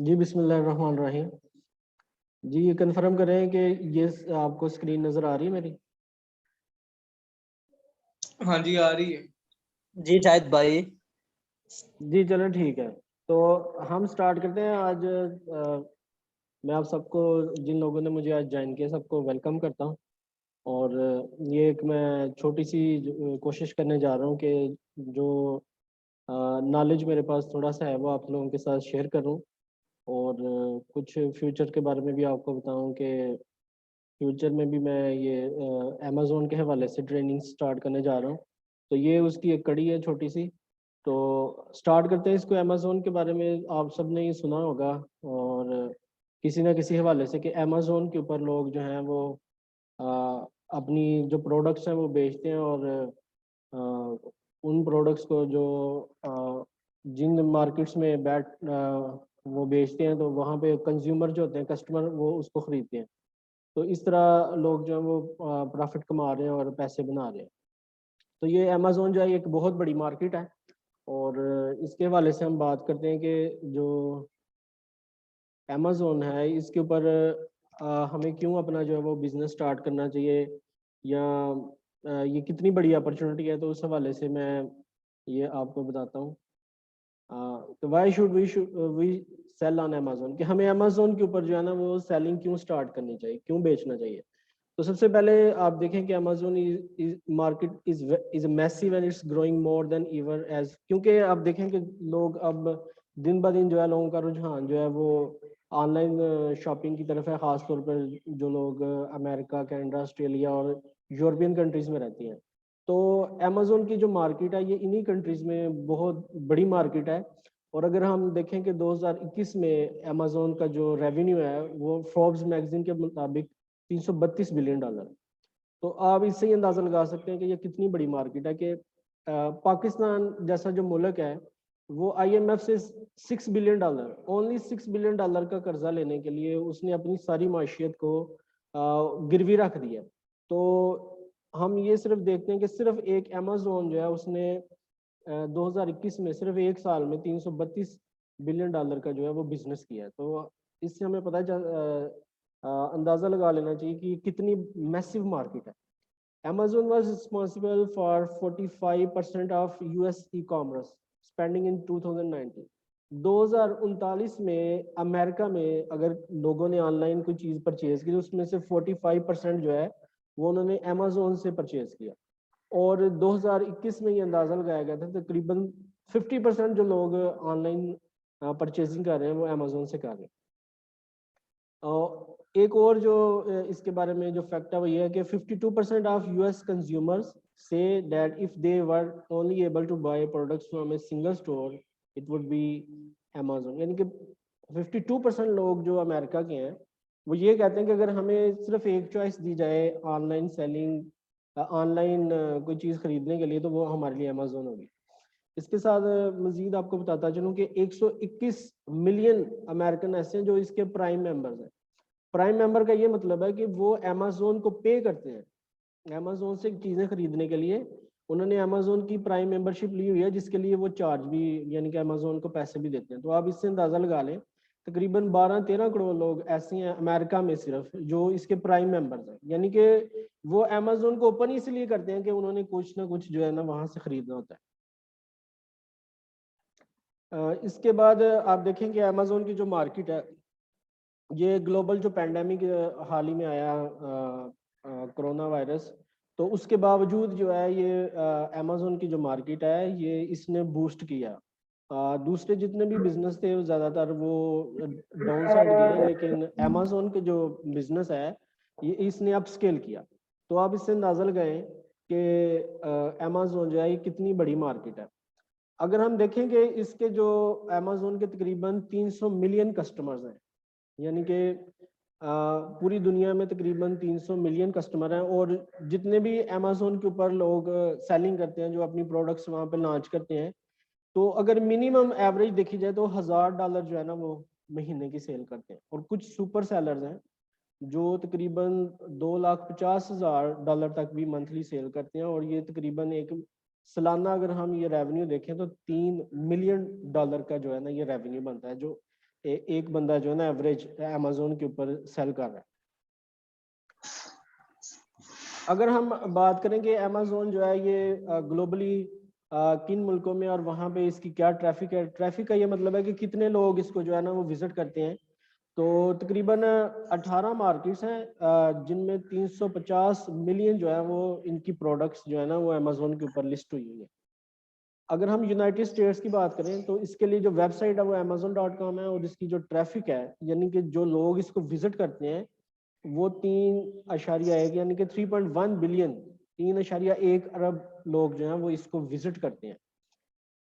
جی بسم اللہ الرحمن الرحیم. جی یہ کنفرم کریں کہ یہ آپ کو اسکرین نظر آ رہی ہے میری؟ ہاں جی آ رہی ہے. جی شاید بھائی. جی چلو ٹھیک ہے, تو ہم سٹارٹ کرتے ہیں. آج میں آپ سب کو, جن لوگوں نے مجھے آج جوائن کیا, سب کو ویلکم کرتا ہوں. اور یہ ایک میں چھوٹی سی کوشش کرنے جا رہا ہوں کہ جو نالج میرے پاس تھوڑا سا ہے وہ آپ لوگوں کے ساتھ شیئر کروں, اور کچھ فیوچر کے بارے میں بھی آپ کو بتاؤں کہ فیوچر میں بھی میں یہ امیزون کے حوالے سے ٹریننگ سٹارٹ کرنے جا رہا ہوں. تو یہ اس کی ایک کڑی ہے چھوٹی سی. تو سٹارٹ کرتے ہیں اس کو. امیزون کے بارے میں آپ سب نے یہ سنا ہوگا اور کسی نہ کسی حوالے سے کہ امیزون کے اوپر لوگ جو ہیں وہ اپنی جو پروڈکٹس ہیں وہ بیچتے ہیں, اور ان پروڈکٹس کو جو جن مارکیٹس میں وہ بیچتے ہیں, تو وہاں پہ کنزیومر جو ہوتے ہیں, کسٹمر, وہ اس کو خریدتے ہیں. تو اس طرح لوگ جو ہیں وہ پروفٹ کما رہے ہیں اور پیسے بنا رہے ہیں. تو یہ امیزون جو ہے ایک بہت بڑی مارکیٹ ہے, اور اس کے حوالے سے ہم بات کرتے ہیں کہ جو امیزون ہے اس کے اوپر ہمیں کیوں اپنا جو ہے وہ بزنس سٹارٹ کرنا چاہیے, یا یہ کتنی بڑی اپرچونٹی ہے. تو اس حوالے سے میں یہ آپ کو بتاتا ہوں. تو why should we sell on Amazon, کہ ہمیں امیزون کے اوپر جو ہے نا وہ سیلنگ کیوں سٹارٹ کرنی چاہیے, کیوں بیچنا چاہیے. تو سب سے پہلے آپ دیکھیں کہ Amazon market is massive and it's growing more than ever as, کیونکہ آپ دیکھیں کہ لوگ اب دن بہ دن جو ہے لوگوں کا رجحان جو ہے وہ آن لائن شاپنگ کی طرف ہے, خاص طور پر جو لوگ امریکہ, کینیڈا, آسٹریلیا اور یورپین کنٹریز میں رہتی ہیں. تو امیزون کی جو مارکیٹ ہے یہ انہی کنٹریز میں بہت بڑی مارکیٹ ہے. اور اگر ہم دیکھیں کہ 2021 میں امیزون کا جو ریونیو ہے وہ فوربس میگزین کے مطابق $332 بلین. تو آپ اس سے ہی اندازہ لگا سکتے ہیں کہ یہ کتنی بڑی مارکیٹ ہے, کہ پاکستان جیسا جو ملک ہے وہ IMF سے $6 بلین, اونلی $6 بلین کا قرضہ لینے کے لیے اس نے اپنی ساری معیشت کو گروی رکھ دیا. تو ہم یہ صرف دیکھتے ہیں کہ صرف ایک امیزون جو ہے اس نے 2021 میں صرف ایک سال میں $332 بلین کا جو ہے وہ بزنس کیا ہے. تو اس سے ہمیں پتہ اندازہ لگا لینا چاہیے کہ کتنی میسیو مارکیٹ ہے. Amazon was responsible for 45% of US e-commerce spending in 2019. 2039 میں امریکہ میں اگر لوگوں نے آن لائن کوئی چیز پرچیز کی تو اس میں سے 45% جو ہے وہ انہوں نے امیزون سے پرچیز کیا. اور 2021 میں یہ اندازہ لگایا گیا تھا تقریباً 50% جو لوگ آن لائن پرچیزنگ کر رہے ہیں وہ امیزون سے کر رہے ہیں. ایک اور جو اس کے بارے میں جو فیکٹ ہے وہ یہ ہے کہ 52% of US consumers say that if they were only able to buy products from a single store it would be Amazon. یعنی کہ 52% لوگ جو امریکہ کے ہیں وہ یہ کہتے ہیں کہ اگر ہمیں صرف ایک چوائس دی جائے online selling, online کوئی چیز خریدنے کے لیے, تو وہ ہمارے لیے امیزون ہوگی. اس کے ساتھ مزید آپ کو بتاتا چلوں کہ 121 ملین امریکن ایسے ہیں جو اس کے پرائم ممبرز ہیں. پرائم ممبر کا یہ مطلب ہے کہ وہ امیزون کو پے کرتے ہیں, امیزون سے چیزیں خریدنے کے لیے انہوں نے امیزون کی پرائم ممبرشپ لی ہوئی ہے, جس کے لیے وہ چارج بھی, یعنی کہ امیزون کو پیسے بھی دیتے ہیں. تو آپ اس سے اندازہ لگا لیں تقریباً 12-13 کروڑ لوگ ایسے ہیں امریکہ میں صرف جو اس کے پرائم ممبرز ہیں, یعنی کہ وہ امیزون کو اوپن اس لیے کرتے ہیں کہ انہوں نے کچھ نہ کچھ جو ہے نا وہاں سے خریدنا ہوتا ہے. اس کے بعد آپ دیکھیں کہ امیزون کی جو مارکیٹ ہے یہ گلوبل جو پینڈیمک حال ہی میں آیا کرونا وائرس, تو اس کے باوجود جو ہے یہ امیزون کی جو مارکیٹ ہے یہ اس نے بوسٹ کیا. دوسرے جتنے بھی بزنس تھے زیادہ تر وہ ڈاؤن سائڈ گئے, لیکن امیزون کے جو بزنس ہے یہ اس نے اپ سکیل کیا. تو آپ اس سے اندازہ لگائیں کہ امیزون جو ہے یہ کتنی بڑی مارکیٹ ہے. اگر ہم دیکھیں کہ اس کے جو امیزون کے تقریباً 300 ملین کسٹمرز ہیں, یعنی کہ پوری دنیا میں تقریباً 300 ملین کسٹمر ہیں, اور جتنے بھی امیزون کے اوپر لوگ سیلنگ کرتے ہیں, جو اپنی پروڈکٹس وہاں پہ لانچ کرتے ہیں, تو اگر منیمم ایوریج دیکھی جائے تو $1000 جو ہے نا وہ مہینے کی سیل کرتے ہیں. اور کچھ سپر سیلرز ہیں جو تقریباً $250,000 تک بھی منتھلی سیل کرتے ہیں, اور یہ تقریباً ایک سالانہ اگر ہم یہ ریونیو دیکھیں تو $3 ملین کا جو ہے نا یہ ریونیو بنتا ہے, جو ایک بندہ جو ہے نا ایوریج امیزون کے اوپر سیل کر رہا ہے. اگر ہم بات کریں کہ امیزون جو ہے یہ گلوبلی کن ملکوں میں اور وہاں پہ اس کی کیا ٹریفک ہے. ٹریفک کا یہ مطلب ہے کہ کتنے لوگ اس کو جو ہے نا وہ وزٹ کرتے ہیں. تو تقریباً 18 مارکیٹس ہیں جن میں 350 ملین جو ہے وہ ان کی پروڈکٹس جو ہے نا وہ امیزون کے اوپر لسٹ ہوئی ہوئی ہے. اگر ہم یونائٹڈ اسٹیٹس کی بات کریں تو اس کے لیے جو ویب سائٹ ہے وہ amazon.com ہے, اور اس کی جو ٹریفک ہے یعنی کہ جو لوگ اس کو وزٹ کرتے ہیں وہ 3.1 یعنی کہ 3.1 بلین 3.1 ارب لوگ جو ہیں وہ اس کو وزٹ کرتے ہیں.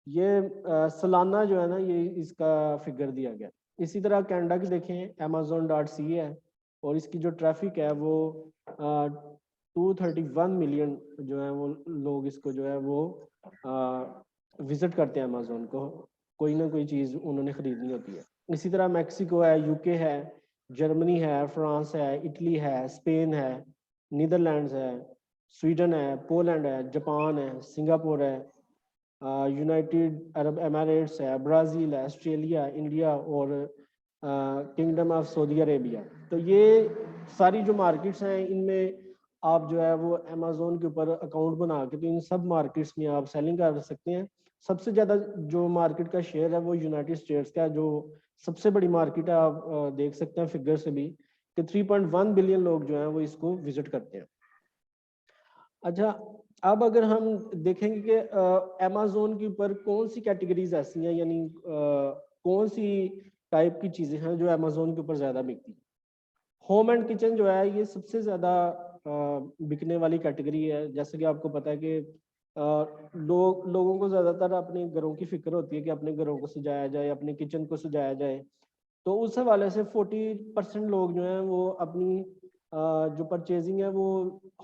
یہ سالانہ جو ہے نا یہ اس کا فگر دیا گیا. اسی طرح کینیڈا کی دیکھیں amazon.ca ہے, اور اس کی جو ٹریفک ہے وہ 231 ملین جو ہے وہ لوگ اس کو جو ہے وہ وزٹ کرتے ہیں امیزون کو, کوئی نہ کوئی چیز انہوں نے خریدنی ہوتی ہے. اسی طرح میکسیکو ہے, UK ہے, جرمنی ہے, فرانس ہے, اٹلی ہے, اسپین ہے, نیدرلینڈز ہے, سویڈن ہے, پولینڈ ہے, جاپان ہے, سنگاپور ہے, یونائٹیڈ عرب امارٹس ہے, برازیل ہے, آسٹریلیا, انڈیا اور کنگڈم آف سعودی عربیہ. تو یہ ساری جو مارکیٹس ہیں ان میں آپ جو ہے وہ امیزون کے اوپر اکاؤنٹ بنا کے تو ان سب مارکیٹس میں آپ سیلنگ کر سکتے ہیں. سب سے زیادہ جو مارکیٹ کا شیئر ہے وہ یونائٹڈ اسٹیٹس کا, جو سب سے بڑی مارکیٹ ہے. آپ دیکھ سکتے ہیں فگر سے بھی کہ 3.1 بلین لوگ جو ہیں وہ اس کو وزٹ کرتے ہیں. اچھا, اب اگر ہم دیکھیں گے کہ امیزون کے اوپر کون سی کیٹیگریز ایسی ہیں, یعنی کون سی ٹائپ کی چیزیں ہیں جو امیزون کے اوپر زیادہ بکتی ہیں. ہوم اینڈ کچن جو ہے یہ سب سے زیادہ بکنے والی کیٹیگری ہے. جیسے کہ آپ کو پتا ہے کہ لوگوں کو زیادہ تر اپنے گھروں کی فکر ہوتی ہے کہ اپنے گھروں کو سجایا جائے, اپنے کچن کو سجایا جائے. تو اس حوالے سے 40% لوگ جو ہیں وہ اپنی جو پرچیزنگ ہے وہ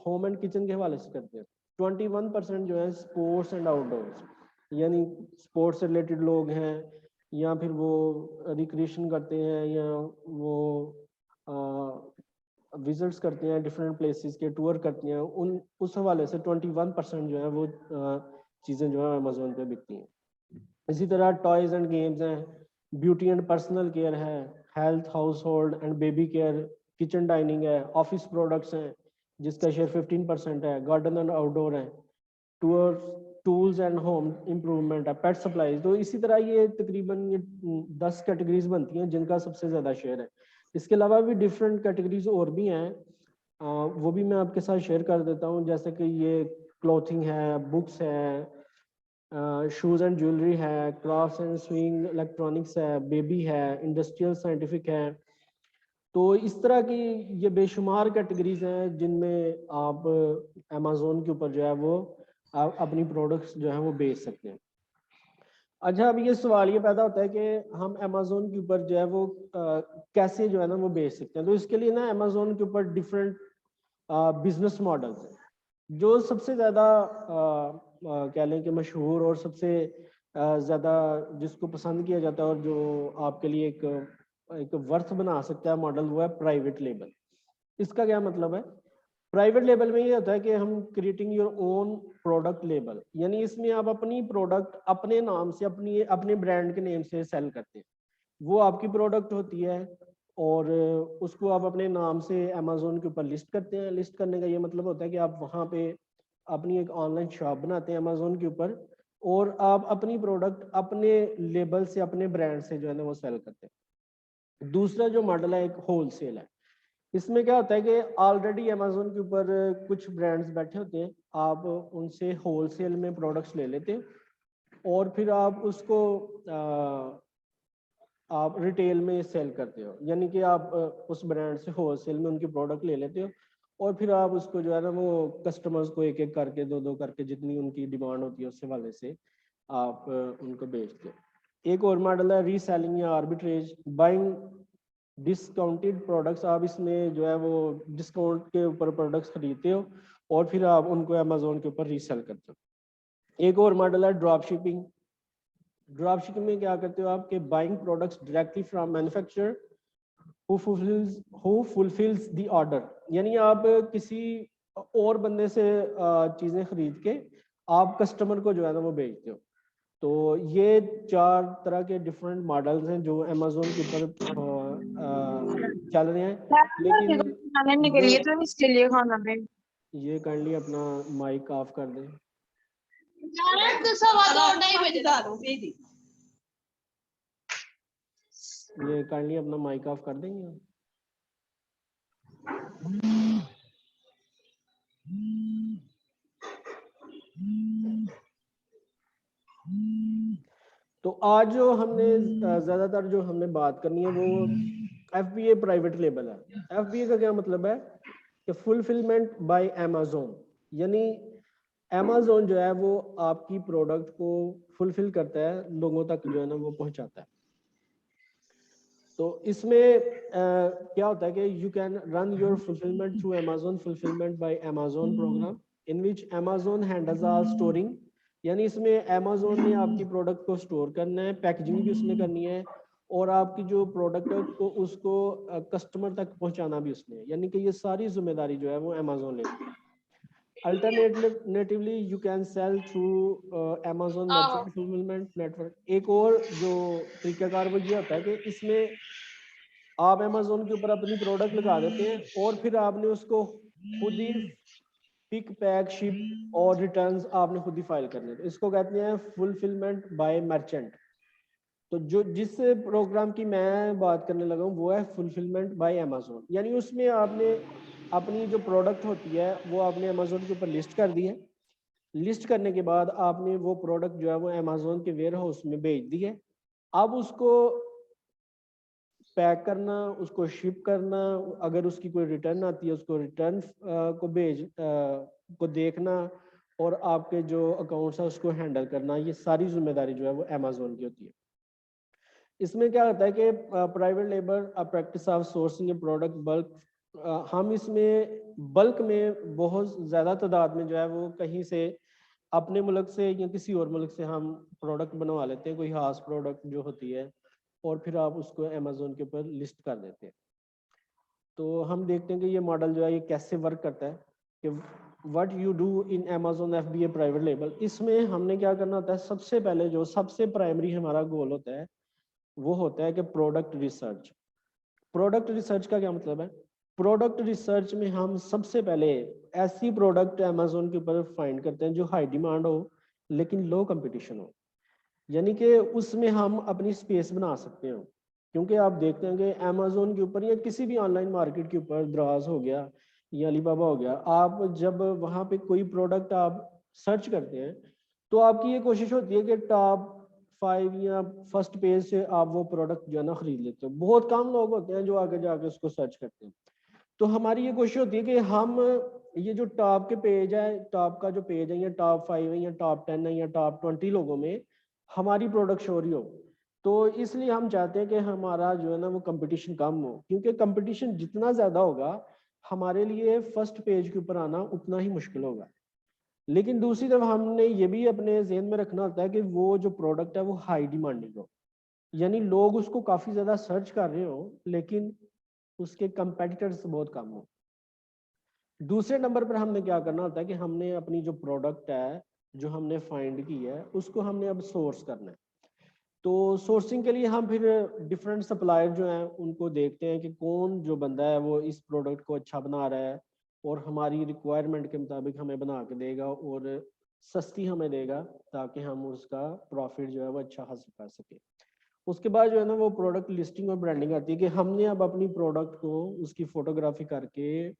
ہوم اینڈ کچن کے حوالے سے کرتے ہیں. 21% جو ہے اسپورٹس اینڈ آؤٹ ڈورس, یعنی اسپورٹس سے ریلیٹڈ لوگ ہیں, یا پھر وہ ریکریشن کرتے ہیں, یا وہ وزٹس کرتے ہیں ڈفرینٹ پلیسز کے, ٹور کرتے ہیں. اس حوالے سے 21% جو ہے وہ چیزیں جو ہیں امیزون پہ بکتی ہیں. اسی طرح ٹوائز اینڈ گیمز ہیں, بیوٹی اینڈ پرسنل کیئر ہے, health, house hold and baby care, kitchen dining ہے, آفس پروڈکٹس ہیں جس کا شیئر 15% ہے, گارڈن اینڈ آؤٹ ڈور ہیں, ٹولز اینڈ ہوم امپروومنٹ ہے, پیٹ سپلائیز. تو اسی طرح یہ تقریباً 10 کیٹیگریز بنتی ہیں جن کا سب سے زیادہ شیئر ہے. اس کے علاوہ بھی ڈفرینٹ کیٹیگریز اور بھی ہیں, وہ بھی میں آپ کے ساتھ شیئر کر دیتا ہوں. جیسے کہ یہ کلوتھنگ ہے, بکس ہے, شوز اینڈ جویلری ہے, کرافٹس اینڈ سوئنگ الیکٹرانکس ہے, بیبی ہے, انڈسٹریل سائنٹیفک ہے. تو اس طرح کی یہ بے شمار کیٹیگریز ہیں جن میں آپ امیزون کے اوپر جو ہے وہ آپ اپنی پروڈکٹس جو ہیں وہ بیچ سکتے ہیں. اچھا, اب یہ سوال یہ پیدا ہوتا ہے کہ ہم امیزون کے اوپر جو ہے وہ کیسے جو ہے نا وہ بیچ سکتے ہیں. تو اس کے لیے نا امیزون کے اوپر ڈفرینٹ بزنس ماڈلز ہیں. جو سب سے زیادہ کہہ لیں کہ مشہور اور سب سے زیادہ جس کو پسند کیا جاتا ہے اور جو آپ کے لیے ایک ورتھ بنا سکتا ہے ماڈل, وہ ہے پرائیویٹ لیبل. اس کا کیا مطلب ہے؟ پرائیویٹ لیبل میں یہ ہوتا ہے کہ ہم creating your own product label, یعنی اس میں آپ اپنی پروڈکٹ اپنے نام سے اپنے برانڈ کے نیم سے سیل کرتے ہیں. وہ آپ کی پروڈکٹ ہوتی ہے اور اس کو آپ اپنے نام سے امیزون کے اوپر لسٹ کرتے ہیں. لسٹ کرنے کا یہ مطلب ہوتا ہے کہ آپ وہاں پہ اپنی ایک آن لائن شاپ بناتے ہیں امیزون کے اوپر, اور آپ اپنی پروڈکٹ اپنے لیبل سے اپنے برانڈ سے جو ہے نا وہ سیل کرتے ہیں. دوسرا جو ماڈل ہے ایک ہول سیل ہے. اس میں کیا ہوتا ہے کہ آلریڈی امیزون کے اوپر کچھ برانڈز بیٹھے ہوتے ہیں, آپ ان سے ہول سیل میں پروڈکٹس لے لیتے ہیں اور پھر آپ اس کو آپ ریٹیل میں سیل کرتے ہو, یعنی کہ آپ اس برانڈ سے ہول سیل میں ان کی پروڈکٹ لے لیتے ہو اور پھر آپ اس کو جو ہے نا وہ کسٹمرز کو ایک ایک کر کے دو کر کے جتنی ان کی ڈیمانڈ ہوتی ہے اس حوالے سے آپ ان کو بیچتے ہو. ایک اور ماڈل ہے ری سیلنگ یا آربیٹریج, بائنگ ڈسکاؤنٹڈ پروڈکٹس. آپ اس میں جو ہے وہ ڈسکاؤنٹ کے اوپر پروڈکٹس خریدتے ہو اور پھر آپ ان کو امیزون کے اوپر ری سیل کرتے ہو. ایک اور ماڈل ہے ڈراپ شپنگ. ڈراپ شپنگ میں کیا کرتے ہو آپ کہ buying products directly from manufacturer who fulfills the order, یعنی آپ کسی اور بندے سے چیزیں خرید کے آپ کسٹمر کو جو ہے نا وہ بیچتے ہو. تو یہ 4 طرح کے ڈفرینٹ ماڈلز ہیں جو امیزون کے اوپر چل رہے ہیں. لیکن یہ کائنڈلی اپنا مائک آف کر دیں. یہ کائنڈلی اپنا مائک آف کر دیں گے. تو آج جو ہم نے زیادہ تر جو ہم نے بات کرنی ہے وہ F B A private label ہے. ایف بی اے کا کیا مطلب ہے کہ فلفلمنٹ بائی امیزون, یعنی امیزون جو ہے وہ آپ کی پروڈکٹ کو فلفل کرتا ہے, لوگوں تک جو ہے نا وہ پہنچاتا ہے. تو اس میں کیا ہوتا ہے کہ you can run your fulfilment through Amazon fulfilment by Amazon programme in which Amazon handles are storing, یعنی اس میں امیزون نے آپ کی پروڈکٹ کو اسٹور کرنا ہے, پیکجنگ بھی اس نے کرنی ہے, اور آپ کی جو پروڈکٹ ہے کو اس کو کسٹمر تک پہنچانا بھی اس نے, یعنی کہ یہ ساری ذمہ داری جو ہے وہ امیزون لیتی ہے. Alternatively, you can sell through Amazon Merchant Fulfillment Network. ایک اور جو طریقہ کار وہ یہ ہوتا ہے کہ اس میں آپ امیزون کے اوپر اپنی پروڈکٹ لگا دیتے ہیں اور پھر آپ نے اس کو خود ہی پک پیک شپ اور ریٹرنز آپ نے خود ہی فائل کرنے. اس کو کہتے ہیں فلفلمنٹ بائی مرچنٹ. تو جو جس پروگرام کی میں بات کرنے لگا ہوں وہ ہے فلفلمنٹ بائی امیزون, یعنی اس میں آپ نے اپنی جو پروڈکٹ ہوتی ہے وہ آپ نے امیزون کے اوپر لسٹ کر دی ہے. لسٹ کرنے کے بعد آپ نے وہ پروڈکٹ جو ہے وہ امیزون کے ویئر ہاؤس میں بھیج دی ہے. اب اس کو پیک کرنا, اس کو شپ کرنا, اگر اس کی کوئی ریٹرن آتی ہے اس کو ریٹرن کو دیکھنا, اور آپ کے جو اکاؤنٹس ہیں اس کو ہینڈل کرنا, یہ ساری ذمہ داری جو ہے وہ امیزون کی ہوتی ہے. اس میں کیا ہوتا ہے کہ private label practice of sourcing a product bulk, ہم اس میں بلک میں بہت زیادہ تعداد میں جو ہے وہ کہیں سے اپنے ملک سے یا کسی اور ملک سے ہم پروڈکٹ بنوا لیتے ہیں, کوئی خاص پروڈکٹ جو ہوتی ہے, اور پھر آپ اس کو امیزون کے اوپر لسٹ کر دیتے ہیں. تو ہم دیکھتے ہیں کہ یہ ماڈل جو ہے یہ کیسے ورک کرتا ہے کہ what you do in Amazon FBA private label. اس میں ہم نے کیا کرنا ہوتا ہے, سب سے پہلے جو سب سے پرائمری ہمارا گول ہوتا ہے وہ ہوتا ہے کہ پروڈکٹ ریسرچ. پروڈکٹ ریسرچ کا کیا مطلب ہے؟ پروڈکٹ ریسرچ میں ہم سب سے پہلے ایسی پروڈکٹ امیزون کے اوپر فائنڈ کرتے ہیں جو ہائی ڈیمانڈ ہو لیکن لو کمپٹیشن ہو, یعنی کہ اس میں ہم اپنی اسپیس بنا سکتے ہیں. کیونکہ آپ دیکھتے ہیں کہ امیزون کے اوپر یا کسی بھی آن لائن مارکیٹ کے اوپر, دراز ہو گیا یا علی بابا ہو گیا, آپ جب وہاں پہ کوئی پروڈکٹ آپ سرچ کرتے ہیں تو آپ کی یہ کوشش ہوتی ہے کہ ٹاپ 5 یا فرسٹ پیج سے آپ وہ پروڈکٹ جو ہے نا خرید لیتے ہو. بہت کم لوگ ہوتے ہیں جو آگے جا کے اس کو سرچ کرتے ہیں. تو ہماری یہ کوشش ہوتی ہے کہ ہم یہ جو ٹاپ کے پیج ہے, ٹاپ کا جو پیج ہے, یا ٹاپ 5 ہے یا ٹاپ 10 ہے یا ٹاپ 20 لوگوں میں ہماری پروڈکٹ شو رہی ہو. تو اس لیے ہم چاہتے ہیں کہ ہمارا جو ہے نا وہ کمپٹیشن کم ہو, کیونکہ کمپٹیشن جتنا زیادہ ہوگا ہمارے لیے فرسٹ پیج کے اوپر آنا اتنا ہی مشکل ہوگا. لیکن دوسری طرف ہم نے یہ بھی اپنے ذہن میں رکھنا ہوتا ہے کہ وہ جو پروڈکٹ ہے وہ ہائی ڈیمانڈنگ ہو, یعنی لوگ اس کو کافی زیادہ سرچ کر رہے ہوں لیکن اس کے کمپیٹیٹرز بہت کم ہوں. دوسرے نمبر پر ہم نے کیا کرنا ہوتا ہے کہ ہم نے اپنی جو پروڈکٹ ہے جو ہم نے فائنڈ کی ہے اس کو ہم نے اب سورس کرنا ہے. تو سورسنگ کے لیے ہم پھر ڈفرینٹ سپلائر جو ہیں ان کو دیکھتے ہیں کہ کون جو بندہ ہے وہ اس پروڈکٹ کو اچھا بنا رہا ہے اور ہماری ریکوائرمنٹ کے مطابق ہمیں بنا کے دے گا اور سستی ہمیں دے گا, تاکہ ہم اس کا پروفٹ جو ہے وہ اچھا حاصل کر سکیں. اس کے بعد جو ہے نا وہ پروڈکٹ لسٹنگ اور برانڈنگ آتی ہے کہ ہم نے اب اپنی پروڈکٹ کو اس کی فوٹوگرافی کر کے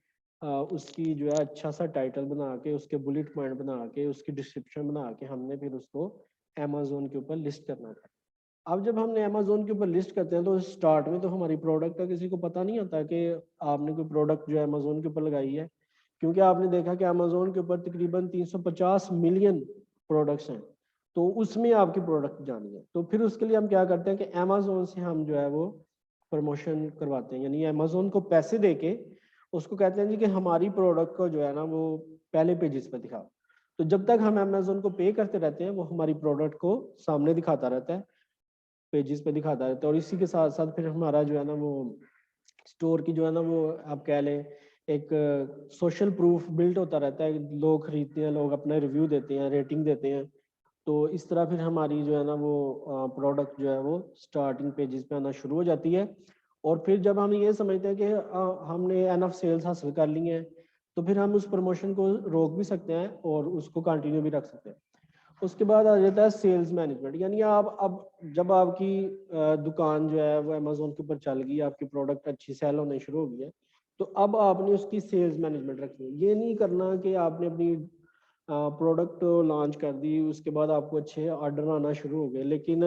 اس کی جو ہے اچھا سا ٹائٹل بنا کے, اس کے بلٹ پوائنٹ بنا کے, اس کی ڈسکرپشن بنا کے ہم نے پھر اس کو امیزون کے اوپر لسٹ کرنا تھا. اب جب ہم نے امیزون کے اوپر لسٹ کرتے ہیں تو اسٹارٹ میں تو ہماری پروڈکٹ کا کسی کو پتہ نہیں ہوتا کہ آپ نے کوئی پروڈکٹ جو ہے امیزون کے اوپر لگائی ہے, کیونکہ آپ نے دیکھا کہ امیزون کے اوپر تقریباً 350 ملین پروڈکٹس ہیں, تو اس میں آپ کی پروڈکٹ جانی ہے. تو پھر اس کے لیے ہم کیا کرتے ہیں کہ امیزون سے ہم جو ہے وہ پروموشن کرواتے ہیں, یعنی امیزون کو پیسے دے کے اس کو کہتے ہیں جی کہ ہماری پروڈکٹ کو جو ہے نا وہ پہلے پیجز پہ دکھاؤ. تو جب تک ہم امیزون کو پے کرتے رہتے ہیں وہ ہماری پروڈکٹ کو سامنے دکھاتا رہتا ہے, پیجز پہ دکھاتا رہتا ہے. اور اسی کے ساتھ ساتھ پھر ہمارا جو ہے نا وہ اسٹور کی جو ہے نا وہ آپ کہہ لیں ایک سوشل پروف بلڈ ہوتا رہتا ہے, لوگ خریدتے ہیں, لوگ اپنا ریویو دیتے ہیں, ریٹنگ دیتے ہیں, تو اس طرح پھر ہماری جو ہے نا وہ پروڈکٹ جو ہے وہ اسٹارٹنگ پیجز پہ آنا شروع ہو جاتی ہے. اور پھر جب ہم یہ سمجھتے ہیں کہ ہم نے انف سیلز حاصل کر لی ہیں تو پھر ہم اس پروموشن کو روک بھی سکتے ہیں اور اس کو کنٹینیو بھی رکھ سکتے ہیں. اس کے بعد آ جاتا ہے سیلز مینجمنٹ. یعنی آپ اب جب آپ کی دکان جو ہے وہ امیزون کے اوپر چل گئی, آپ کی پروڈکٹ اچھی سیل ہونے شروع ہو گئی ہے, تو اب آپ نے اس کی سیلز مینجمنٹ رکھنی ہے. یہ نہیں کرنا کہ آپ نے اپنی پروڈکٹ لانچ کر دی, اس کے بعد آپ کو اچھے آرڈر آنا شروع ہو گئے, لیکن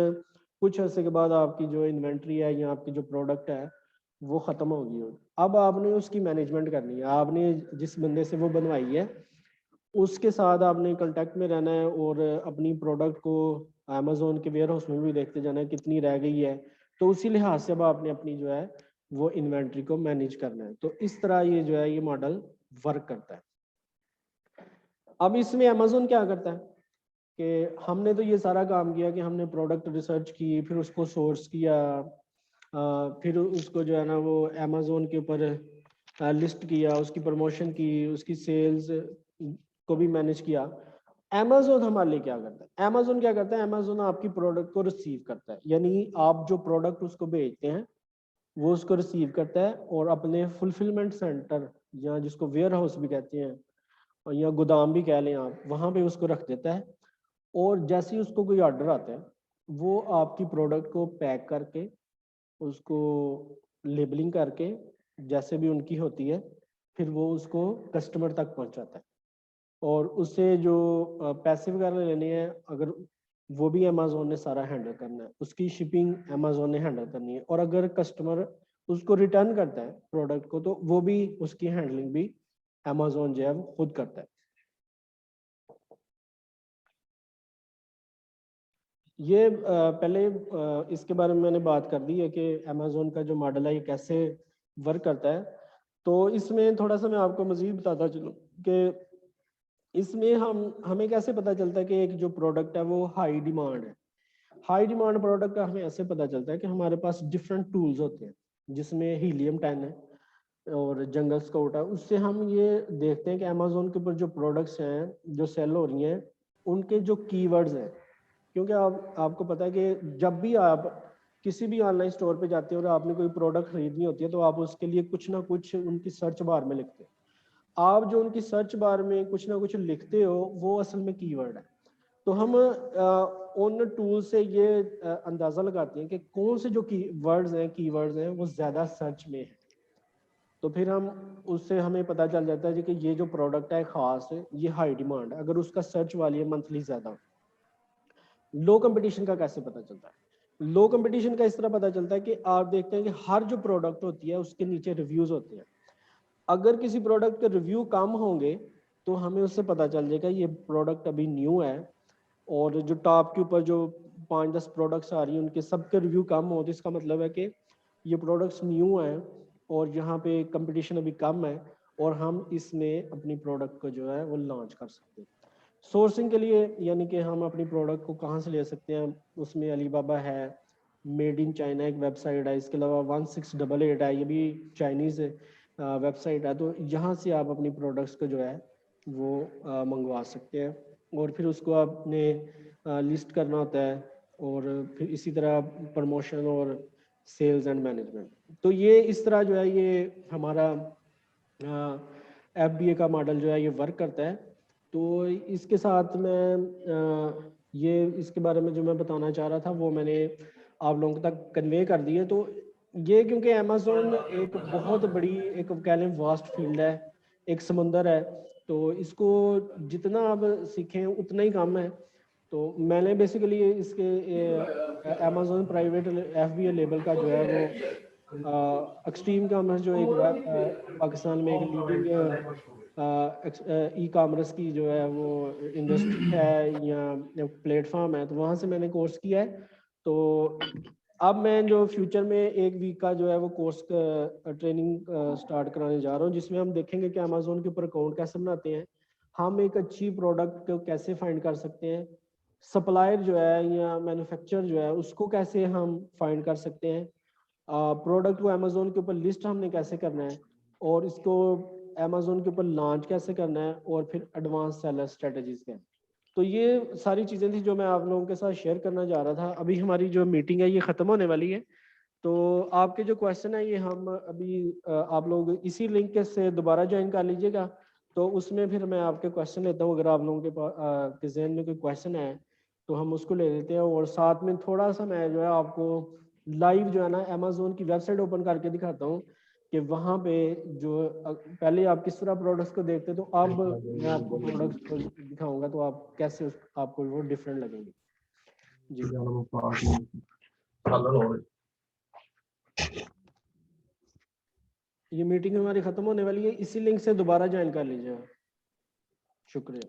کچھ عرصے کے بعد آپ کی جو انوینٹری ہے یا آپ کی جو پروڈکٹ ہے وہ ختم ہو گئی. اب آپ نے اس کی مینجمنٹ کرنی ہے. آپ نے جس بندے سے وہ بنوائی ہے اس کے ساتھ آپ نے کانٹیکٹ میں رہنا ہے اور اپنی پروڈکٹ کو امیزون کے ویئر ہاؤس میں بھی دیکھتے جانا ہے کتنی رہ گئی ہے. تو اسی لحاظ سے اب آپ نے اپنی جو ہے وہ انوینٹری کو مینیج کرنا ہے. تو اس طرح یہ جو ہے یہ ماڈل ورک کرتا ہے. اب اس میں امیزون کیا کرتا ہے کہ ہم نے تو یہ سارا کام کیا کہ ہم نے پروڈکٹ ریسرچ کی, پھر اس کو سورس کیا, پھر اس کو جو ہے نا وہ امیزون کے اوپر لسٹ کیا, اس کی پروموشن کی, اس کی سیلز کو بھی مینیج کیا. امیزون ہمارے لیے کیا کرتا ہے؟ امیزون کیا کرتا ہے, امیزون آپ کی پروڈکٹ کو ریسیو کرتا ہے. یعنی آپ جو پروڈکٹ اس کو بھیجتے ہیں وہ اس کو ریسیو کرتا ہے اور اپنے فلفلمنٹ سینٹر یا جس کو ویئر ہاؤس بھی کہتے ہیں یا گودام بھی کہہ لیں آپ, وہاں پہ اس کو رکھ دیتا ہے. اور جیسے ہی اس کو کوئی آرڈر آتا ہے وہ آپ کی پروڈکٹ کو پیک کر کے اس کو لیبلنگ کر کے جیسے بھی ان کی ہوتی ہے پھر وہ اس کو کسٹمر تک پہنچاتا ہے. اور اس سے جو پیسے وغیرہ لینے ہیں اگر وہ بھی امیزون نے سارا ہینڈل کرنا ہے, اس کی شپنگ امیزون نے ہینڈل کرنی ہے. اور اگر کسٹمر اس کو ریٹرن کرتا ہے پروڈکٹ کو تو وہ بھی اس کی ہینڈلنگ بھی امیزون جو ہے وہ خود کرتا ہے. یہ پہلے اس کے بارے میں میں نے بات کر دی ہے کہ امیزون کا جو ماڈل ہے یہ کیسے ورک کرتا ہے. تو اس میں تھوڑا سا میں آپ کو مزید بتاتا چلوں کہ اس میں ہمیں کیسے پتہ چلتا ہے کہ ایک جو پروڈکٹ ہے وہ ہائی ڈیمانڈ ہے. ہائی ڈیمانڈ پروڈکٹ کا ہمیں ایسے پتہ چلتا ہے کہ ہمارے پاس ڈفرینٹ ٹولز ہوتے ہیں جس میں ہیلیم 10 ہے اور جنگل سکاؤٹ ہے. اس سے ہم یہ دیکھتے ہیں کہ امیزون کے اوپر جو پروڈکٹس ہیں جو سیل ہو رہی ہیں ان کے جو کی ورڈز ہیں, کیونکہ آپ کو پتہ ہے کہ جب بھی آپ کسی بھی آن لائن اسٹور پہ جاتے ہیں اور آپ نے کوئی پروڈکٹ خریدنی ہوتی ہے تو آپ اس کے لیے کچھ نہ کچھ ان کی سرچ بار میں لکھتے ہیں. آپ جو ان کی سرچ بار میں کچھ نہ کچھ لکھتے ہو وہ اصل میں کی ورڈ ہے. تو ہم ان ٹول سے یہ اندازہ لگاتے ہیں کہ کون سے جو کی ورڈز ہیں وہ زیادہ سرچ میں ہیں. تو پھر ہم اس سے ہمیں پتہ چل جاتا ہے کہ یہ جو پروڈکٹ ہے خاص ہے یہ ہائی ڈیمانڈ ہے. اگر اس کا سرچ والی ہے منتھلی زیادہ. لو کمپٹیشن کا کیسے پتہ چلتا ہے؟ لو کمپٹیشن کا اس طرح پتہ چلتا ہے کہ آپ دیکھتے ہیں کہ ہر جو پروڈکٹ ہوتی ہے اس کے نیچے ریویوز ہوتے ہیں. اگر کسی پروڈکٹ کے ریویو کم ہوں گے تو ہمیں اس سے پتہ چل جائے گا یہ پروڈکٹ ابھی نیو ہے, اور جو ٹاپ کے اوپر جو 5-10 پروڈکٹس آ رہی ہیں ان کے سب کے ریویو کم ہو تو اس کا مطلب ہے کہ یہ پروڈکٹس نیو ہیں اور یہاں پہ کمپٹیشن ابھی کم ہے اور ہم اس میں اپنی پروڈکٹ کو جو ہے وہ لانچ کر سکتے ہیں. سورسنگ کے لیے یعنی کہ ہم اپنی پروڈکٹ کو کہاں سے لے سکتے ہیں, اس میں علی بابا ہے, میڈ ان چائنا ایک ویب سائٹ ہے, اس کے علاوہ 1688 ہے, یہ بھی چائنیز ویب سائٹ ہے. تو یہاں سے آپ اپنی پروڈکٹس کو جو ہے وہ منگوا سکتے ہیں اور پھر اس کو آپ نے لسٹ کرنا ہوتا ہے اور پھر اسی طرح پروموشن اور سیلز اینڈ مینجمنٹ. تو یہ اس طرح جو ہے یہ ہمارا ایف بی اے کا ماڈل جو ہے یہ ورک کرتا ہے. تو اس کے ساتھ میں یہ اس کے بارے میں جو میں بتانا چاہ رہا تھا وہ میں نے آپ لوگوں تک کنوے کر دی ہے. تو یہ کیونکہ امیزون ایک بہت بڑی ایک کہہ لیں واسٹ فیلڈ ہے, ایک سمندر ہے, تو اس کو جتنا آپ سیکھیں اتنا ہی کم ہے. تو میں نے بیسیکلی اس کے Amazon private F B A label کا جو ہے وہ ایکسٹریم کامرس جو ایک پاکستان میں ایک لیڈنگ ای کامرس کی جو ہے وہ انڈسٹری ہے یا پلیٹ فارم ہے, تو وہاں سے میں نے کورس کیا ہے. تو اب میں جو فیوچر میں 1 ویک کا جو ہے وہ کورس ٹریننگ سٹارٹ کرانے جا رہا ہوں جس میں ہم دیکھیں گے کہ امیزون کے اوپر اکاؤنٹ کیسے بناتے ہیں, ہم ایک اچھی پروڈکٹ کو کیسے فائنڈ کر سکتے ہیں, سپلائر جو ہے یا مینوفیکچر جو ہے اس کو کیسے ہم فائنڈ کر سکتے ہیں, پروڈکٹ کو امیزون کے اوپر لسٹ ہم نے کیسے کرنا ہے اور اس کو امیزون کے اوپر لانچ کیسے کرنا ہے, اور پھر ایڈوانس سیلر اسٹریٹجیز کیا ہیں. تو یہ ساری چیزیں تھیں جو میں آپ لوگوں کے ساتھ شیئر کرنا چاہ رہا تھا. ابھی ہماری جو میٹنگ ہے یہ ختم ہونے والی ہے, تو آپ کے جو کویشچن ہے یہ ہم ابھی آپ لوگ اسی لنک سے دوبارہ جوائن کر لیجیے گا, تو اس میں پھر میں آپ کے کویشچن لیتا ہوں. اگر آپ لوگوں کے پاس کے ذہن میں کوئی کویشچن ہے تو ہم اس کو لے لیتے ہیں, اور ساتھ میں تھوڑا سا میں جو ہے آپ کو لائیو جو ہے نا امیزون کی ویب سائٹ اوپن کر کے دکھاتا ہوں کہ وہاں پہ جو پہلے آپ کس طرح پروڈکٹس کو دیکھتے تو اب میں آپ کو پروڈکٹس کو دکھاؤں گا تو آپ کیسے آپ کو وہ ڈفرینٹ لگیں گے. جی یہ میٹنگ ہماری ختم ہونے والی ہے, اسی لنک سے دوبارہ جوائن کر لیجیے. شکریہ.